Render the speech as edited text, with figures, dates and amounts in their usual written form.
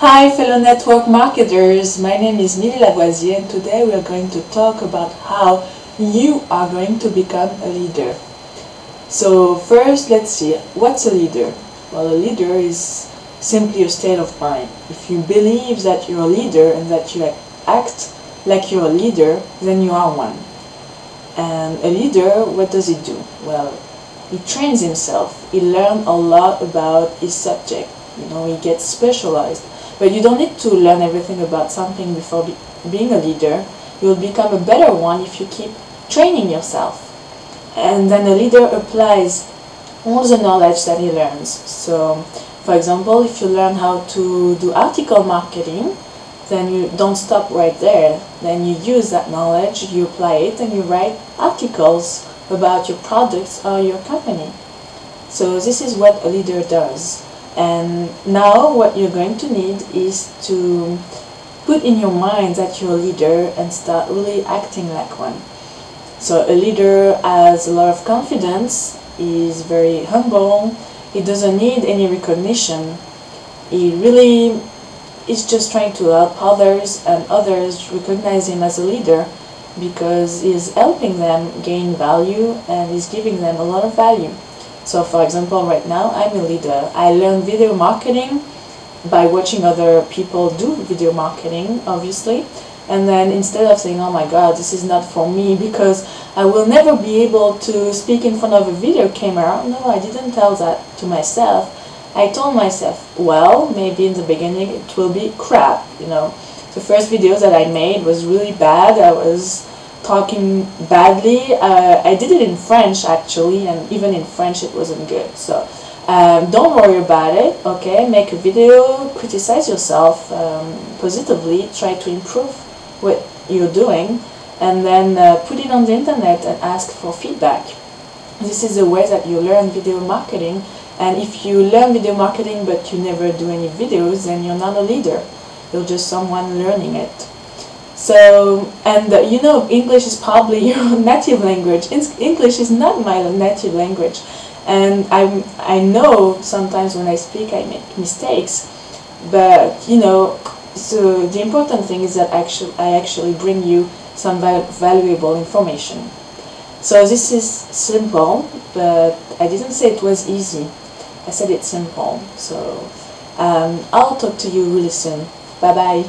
Hi fellow network marketers, my name is Milly Lavoisier and today we are going to talk about how you are going to become a leader. So first let's see, what's a leader? Well, a leader is simply a state of mind. If you believe that you're a leader and that you act like you're a leader, then you are one. And a leader, what does he do? Well, he trains himself, he learns a lot about his subject, he gets specialized. But you don't need to learn everything about something before being a leader. You'll become a better one if you keep training yourself. And then a leader applies all the knowledge that he learns. So, for example, if you learn how to do article marketing, then you don't stop right there. Then you use that knowledge, you apply it, and you write articles about your products or your company. So this is what a leader does. And now what you're going to need is to put in your mind that you're a leader and start really acting like one. So a leader has a lot of confidence, is very humble, he doesn't need any recognition, he really is just trying to help others, and others recognize him as a leader because he's helping them gain value and he's giving them a lot of value. So for example, right now I'm a leader. I learned video marketing by watching other people do video marketing, obviously. And then instead of saying, oh my god, this is not for me because I will never be able to speak in front of a video camera, no, I didn't tell that to myself. I told myself, well, maybe in the beginning it will be crap, The first videos that I made was really bad. I was talking badly. I did it in French actually, and even in French it wasn't good. So don't worry about it, okay? Make a video, criticize yourself positively, try to improve what you're doing, and then put it on the internet and ask for feedback. This is the way that you learn video marketing, and if you learn video marketing but you never do any videos, then you're not a leader. You're just someone learning it. So, and English is probably your native language. English is not my native language, and I know sometimes when I speak I make mistakes, but so the important thing is that I actually bring you some valuable information. So this is simple, but I didn't say it was easy. I said it's simple. So I'll talk to you really soon. Bye bye.